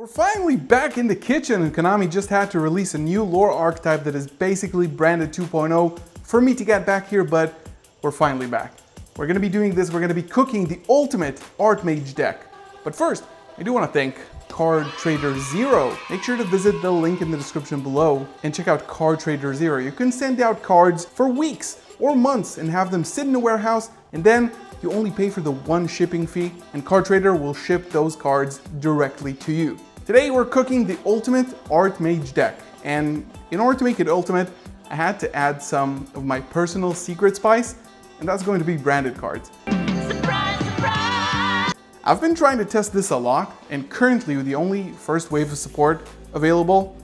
We're finally back in the kitchen, and Konami just had to release a new lore archetype that is basically branded 2.0 for me to get back here, but we're finally back. We're gonna be doing this, we're gonna be cooking the ultimate Artmage deck. But first, I do wanna thank Card Trader Zero. Make sure to visit the link in the description below and check out Card Trader Zero. You can send out cards for weeks or months and have them sit in a warehouse, and then you only pay for the one shipping fee, and Card Trader will ship those cards directly to you. Today we're cooking the ultimate Artmage deck, and in order to make it ultimate, I had to add some of my personal secret spice, and that's going to be branded cards. Surprise, surprise! I've been trying to test this a lot, and currently with the only first wave of support available,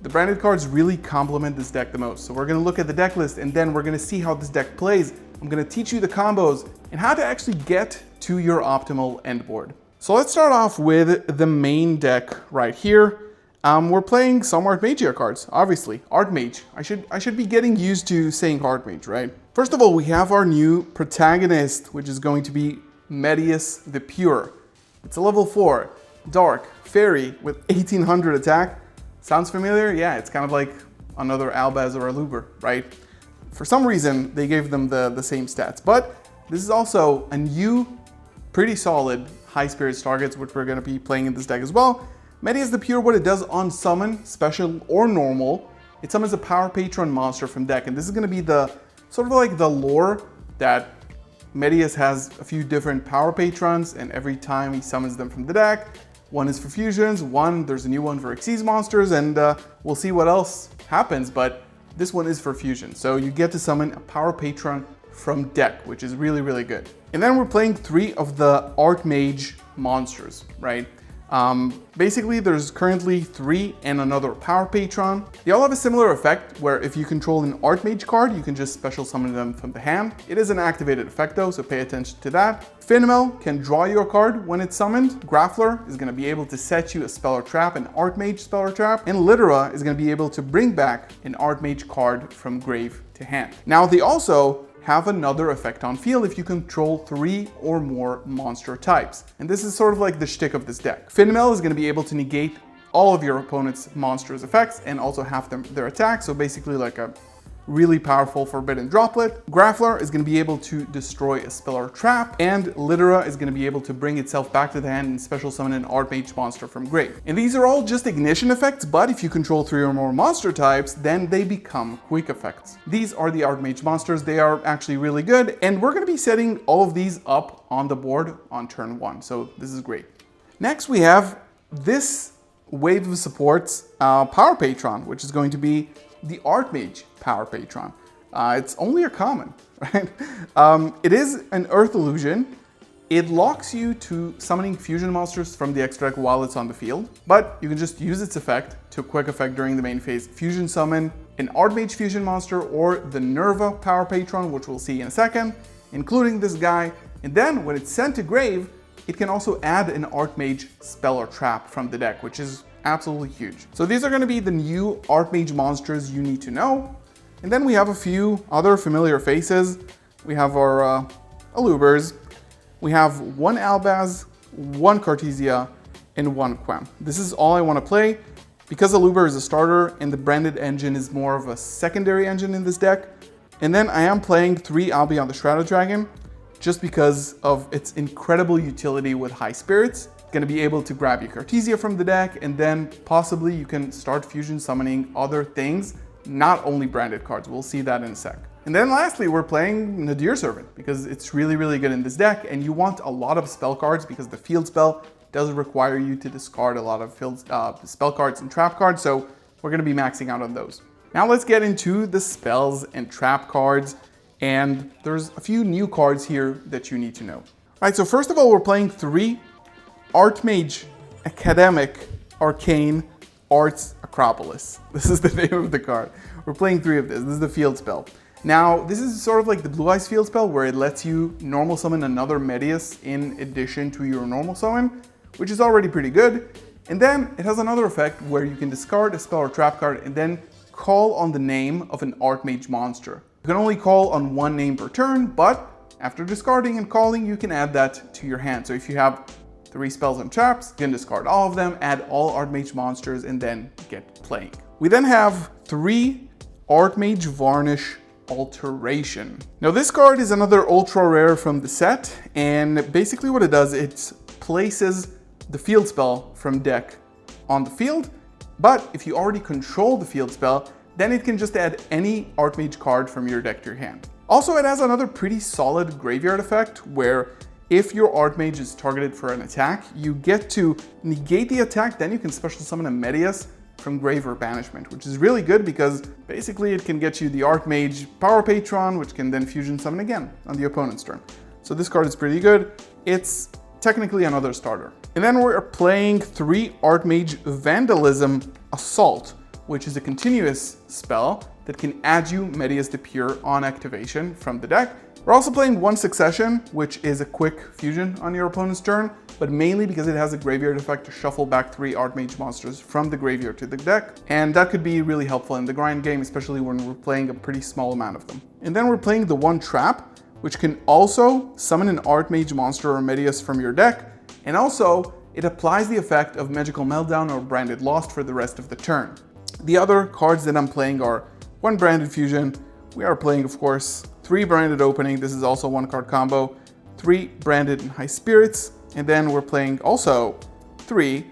the branded cards really complement this deck the most. So we're gonna look at the deck list, and then we're gonna see how this deck plays. I'm gonna teach you the combos and how to actually get to your optimal end board. So let's start off with the main deck right here. We're playing some Artmagia cards, obviously. Artmage. I should be getting used to saying Artmage, right? First of all, we have our new protagonist, which is going to be Medius the Pure. It's a level 4, dark, fairy with 1800 attack. Sounds familiar? Yeah, it's kind of like another Albaz or a Luber, right? For some reason, they gave them the same stats, but this is also a new, pretty solid high spirits targets, which we're gonna be playing in this deck as well. Medius the Pure, what it does on summon, special or normal, it summons a power patron monster from deck, and this is gonna be the sort of like the lore that Medius has a few different power patrons, and every time he summons them from the deck, one is for fusions, there's a new one for Xyz monsters, and we'll see what else happens, but this one is for fusion. So you get to summon a power patron from deck, which is really, really good. And then we're playing 3 of the Artmage monsters, right? Basically, there's currently 3 and another power patron. They all have a similar effect where if you control an Artmage card, you can just special summon them from the hand. It is an activated effect though, so pay attention to that. Finimel can draw your card when it's summoned. Graffler is going to be able to set you a spell or trap, an Artmage spell or trap. And Litera is going to be able to bring back an Artmage card from grave to hand. Now they also have another effect on field if you control 3 or more monster types. And this is sort of like the shtick of this deck. Finimel is going to be able to negate all of your opponent's monsters' effects and also half their attack, so basically like a really powerful forbidden droplet. Graffler is going to be able to destroy a spell or trap, and Litera is going to be able to bring itself back to the hand and special summon an Artmage monster from grave. And these are all just ignition effects, but if you control 3 or more monster types, then they become quick effects. These are the Artmage monsters. They are actually really good, and we're going to be setting all of these up on the board on turn 1, so this is great. Next we have this wave of supports power patron, which is going to be the Artmage power patron. It's only a common, right? It is an Earth illusion. It locks you to summoning fusion monsters from the extra deck while it's on the field, but you can just use its effect to quick effect during the main phase. Fusion summon an Artmage fusion monster or the Nerva power patron, which we'll see in a second, including this guy. And then when it's sent to grave, it can also add an Artmage spell or trap from the deck, which is absolutely huge. So these are going to be the new Artmage monsters you need to know. And then we have a few other familiar faces. We have our Alubers. We have 1 Albaz, 1 Cartesia, and 1 Quem. This is all I want to play. Because Aluber is a starter and the branded engine is more of a secondary engine in this deck. And then I am playing 3 Albion the Shrouded Dragon just because of its incredible utility with high spirits. Going to be able to grab your Cartesia from the deck, and then possibly you can start fusion summoning other things, not only branded cards. We'll see that in a sec. And then lastly, we're playing Nadir Servant because it's really, really good in this deck, and you want a lot of spell cards because the field spell does require you to discard a lot of spell cards and trap cards, so we're going to be maxing out on those. Now let's get into the spells and trap cards, and there's a few new cards here that you need to know. All right, so first of all, we're playing 3 Artmage Academic Arcane Arts Acropolis. This is the name of the card. We're playing 3 of this. This is the field spell. Now, this is sort of like the Blue Eyes field spell where it lets you normal summon another Medius in addition to your normal summon, which is already pretty good. And then it has another effect where you can discard a spell or trap card and then call on the name of an Artmage monster. You can only call on 1 name per turn, but after discarding and calling, you can add that to your hand. So if you have 3 spells and traps. You can discard all of them, add all Artmage monsters, and then get playing. We then have 3 Artmage Varnish Alteration. Now this card is another ultra rare from the set, and basically what it does, it places the field spell from deck on the field, but if you already control the field spell, then it can just add any Artmage card from your deck to your hand. Also, it has another pretty solid graveyard effect where if your Artmage is targeted for an attack, you get to negate the attack, then you can special summon a Medius from Grave or Banishment, which is really good because basically it can get you the Artmage Power Patron, which can then fusion summon again on the opponent's turn. So this card is pretty good. It's technically another starter. And then we're playing 3 Artmage Vandalism Assault, which is a continuous spell that can add you Medius the Pure on activation from the deck. We're also playing 1 Succession, which is a quick fusion on your opponent's turn, but mainly because it has a graveyard effect to shuffle back 3 Artmage monsters from the graveyard to the deck. And that could be really helpful in the grind game, especially when we're playing a pretty small amount of them. And then we're playing the 1 Trap, which can also summon an Artmage monster or Medius from your deck, and also it applies the effect of Magical Meltdown or Branded Lost for the rest of the turn. The other cards that I'm playing are 1 Branded Fusion. We are playing, of course, 3 Branded Opening. This is also 1 card combo. 3 Branded and High Spirits. And then we're playing also 3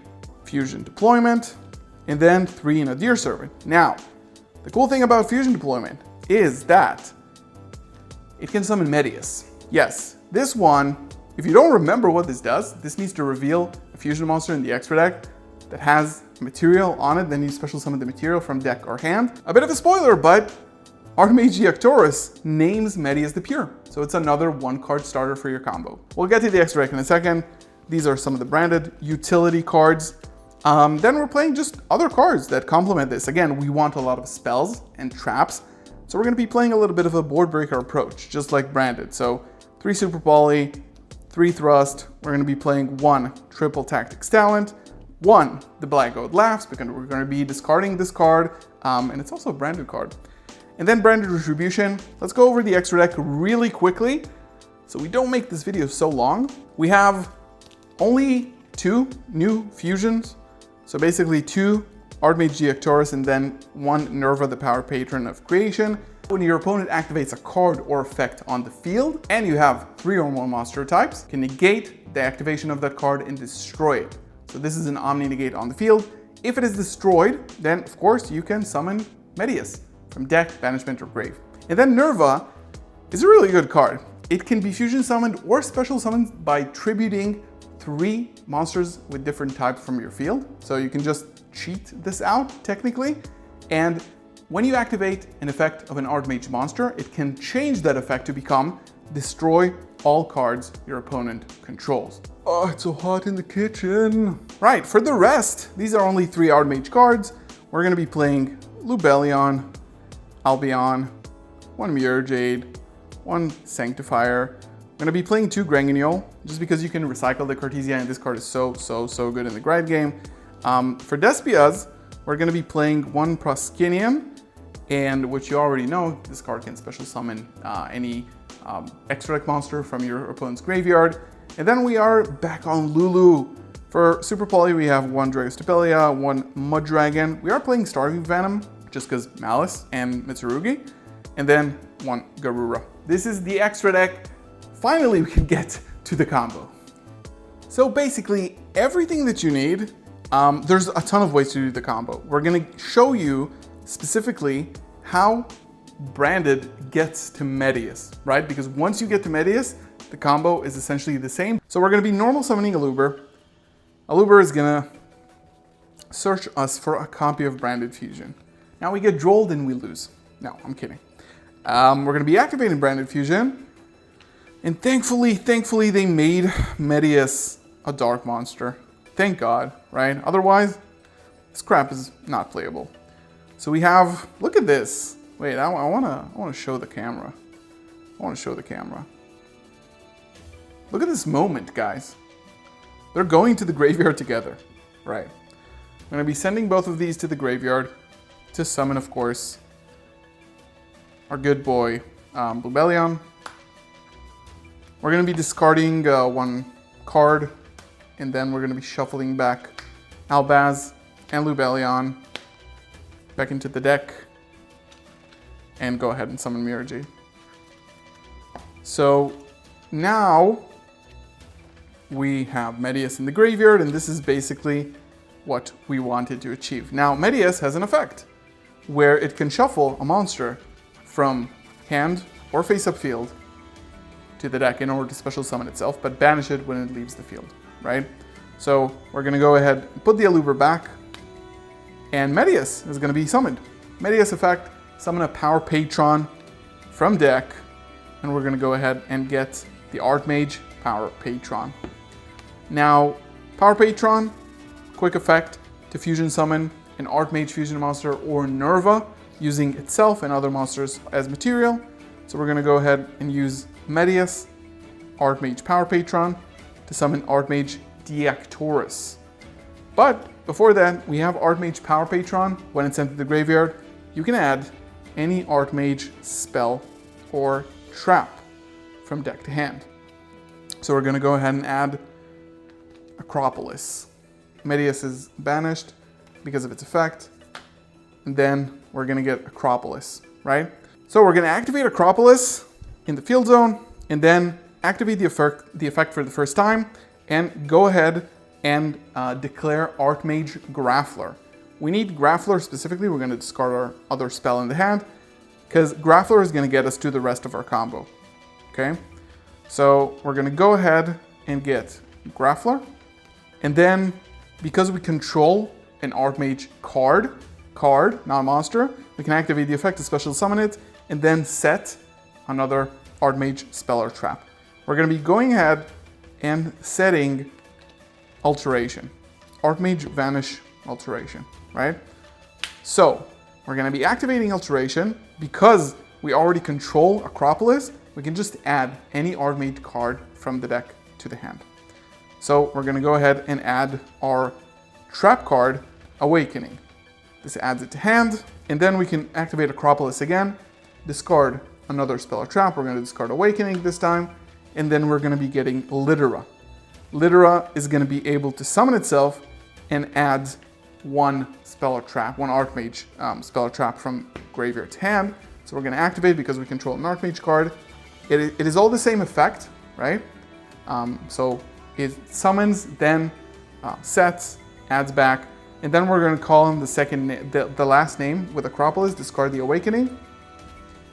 Fusion Deployment. And then 3 Nadir Servant. Now, the cool thing about Fusion Deployment is that it can summon Medius. Yes, this one, if you don't remember what this does, this needs to reveal a fusion monster in the extra deck that has material on it, then you special summon the material from deck or hand. A bit of a spoiler, but Artmage Arcturus names Medius the Pure, so it's another 1 card starter for your combo. We'll get to the extra deck in a second. These are some of the branded utility cards. Then we're playing just other cards that complement this. Again, we want a lot of spells and traps, so we're going to be playing a little bit of a board breaker approach, just like branded. So 3 Super Poly, 3 Thrust. We're going to be playing 1 Triple Tactics Talent, 1 The Black Goat Laughs, because we're going to be discarding this card, and it's also a branded card. And then Branded Retribution. Let's go over the extra deck really quickly so we don't make this video so long. We have only 2 new fusions. So basically 2 Artmage Arcturus and then 1 Nerva the Power Patron of Creation. When your opponent activates a card or effect on the field and you have 3 or more monster types, you can negate the activation of that card and destroy it. So this is an Omni Negate on the field. If it is destroyed, then of course you can summon Medius from deck, banishment, or grave. And then Nerva is a really good card. It can be fusion summoned or special summoned by tributing 3 monsters with different types from your field. So you can just cheat this out technically. And when you activate an effect of an Artmage monster, it can change that effect to become destroy all cards your opponent controls. Oh, it's so hot in the kitchen. Right, for the rest, these are only 3 Artmage cards. We're gonna be playing Lubellion, Albion, 1 Mirror Jade, 1 Sanctifier. I'm gonna be playing 2 Granguignol, just because you can recycle the Cartesia, and this card is so good in the grind game. For Despias, we're gonna be playing 1 Proskinian, and which you already know, this card can special summon any extra deck monster from your opponent's graveyard. And then we are back on Lulu. For Super Poly, we have 1 Dragostapelia, 1 Mud Dragon. We are playing Starving Venom, just because Malice and Mitsurugi, and then 1 Garura. This is the extra deck. Finally, we can get to the combo. So basically, everything that you need, there's a ton of ways to do the combo. We're gonna show you specifically how branded gets to Medius, right? Because once you get to Medius, the combo is essentially the same. So we're gonna be normal summoning Aluber. Aluber is gonna search us for a copy of Branded Fusion. Now we get drolled and we lose. No, I'm kidding. We're gonna be activating Branded Fusion. And thankfully they made Medius a dark monster. Thank God, right? Otherwise, this crap is not playable. So we have, look at this. Wait, I wanna show the camera. I wanna show the camera. Look at this moment, guys. They're going to the graveyard together, right? I'm gonna be sending both of these to the graveyard to summon, of course, our good boy, Lubellion. We're gonna be discarding 1 card and then we're going to be shuffling back Albaz and Lubellion back into the deck, and go ahead and summon Mirror Jade. So now we have Medius in the graveyard, and this is basically what we wanted to achieve. Now, Medius has an effect where it can shuffle a monster from hand or face-up field to the deck in order to special summon itself, but banish it when it leaves the field, right? So we're going to go ahead and put the Aluber back, and Medius is going to be summoned. Medius effect, summon a Power Patron from deck, and we're going to go ahead and get the Artmage Power Patron. Now, Power Patron, quick effect to fusion summon an Artmage fusion monster or Nerva using itself and other monsters as material. So we're going to go ahead and use Medius Artmage Power Patron to summon Artmage Deactorus. But before that, we have Artmage Power Patron. When it's sent to the graveyard, you can add any Artmage spell or trap from deck to hand. So we're going to go ahead and add Acropolis. Medius is banished because of its effect, and then we're going to get Acropolis, right? So we're going to activate Acropolis in the field zone, and then activate the effect for the first time, and go ahead and declare Artmage Graffler. We need Graffler specifically. We're going to discard our other spell in the hand, because Graffler is going to get us to the rest of our combo, okay? So we're going to go ahead and get Graffler, and then because we control an Artmage card, not a monster, we can activate the effect to special summon it, and then set another Artmage spell or trap. We're going to be going ahead and setting Alteration. Artmage Vanish Alteration, right? So we're going to be activating Alteration. Because we already control Acropolis, we can just add any Artmage card from the deck to the hand. So we're going to go ahead and add our trap card, Awakening. This adds it to hand, and then we can activate Acropolis again, discard another spell or trap. We're going to discard Awakening this time, and then we're going to be getting Lidera. Lidera is going to be able to summon itself and add one spell or trap, one Artmage spell or trap from graveyard to hand. So we're going to activate because we control an Artmage card. It is all the same effect, right? So it summons, then sets, adds back, and then we're going to call in the last name with Acropolis, discard the Awakening,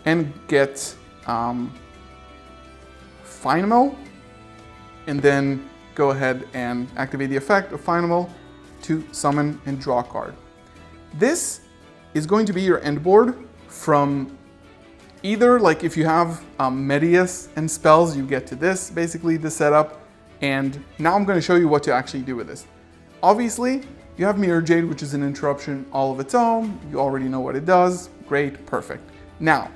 and get Final, and then go ahead and activate the effect of Final to summon and draw a card. This is going to be your end board from either, like if you have Medius and spells, you get to this, basically the setup, and now I'm going to show you what to actually do with this. Obviously, you have Mirror Jade, which is an interruption all of its own. You already know what it does. Great, perfect. Now,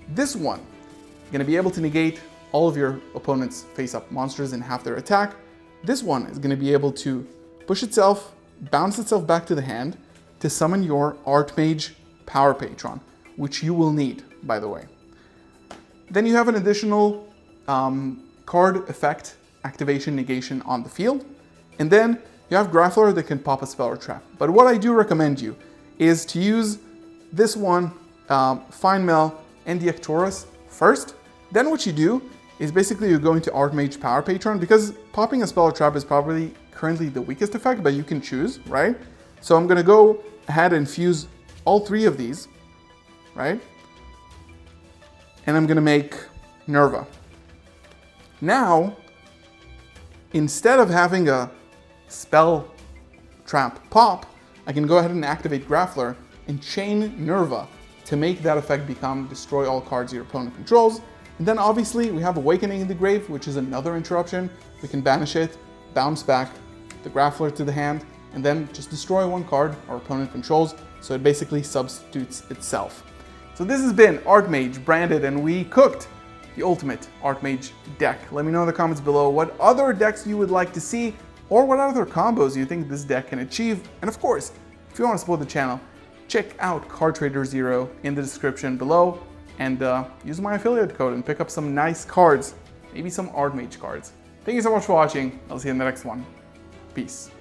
this one, you're going to be able to negate all of your opponent's face-up monsters and half their attack. This one is going to be able to push itself, bounce itself back to the hand to summon your Artmage Power Patron, which you will need, by the way. Then you have an additional card effect activation negation on the field, and then you have Graffler that can pop a spell or trap. But what I do recommend you is to use this one, Fine Mel and Deactorus first. Then what you do is basically you go into Artmage Power Patron, because popping a spell or trap is probably currently the weakest effect, but you can choose, right? So I'm going to go ahead and fuse all three of these, right? And I'm going to make Nerva. Now, instead of having a spell trap pop, I can go ahead and activate Graffler and chain Nerva to make that effect become destroy all cards your opponent controls. And then obviously we have Awakening in the Grave, which is another interruption. We can banish it, bounce back the Graffler to the hand, and then just destroy one card our opponent controls, so it basically substitutes itself. So this has been Artmage branded, and we cooked the ultimate Artmage deck. Let me know in the comments below what other decks you would like to see, or what other combos you think this deck can achieve. And of course, if you want to support the channel, check out Card Trader Zero in the description below, and use my affiliate code and pick up some nice cards, maybe some Artmage cards. Thank you so much for watching. I'll see you in the next one. Peace.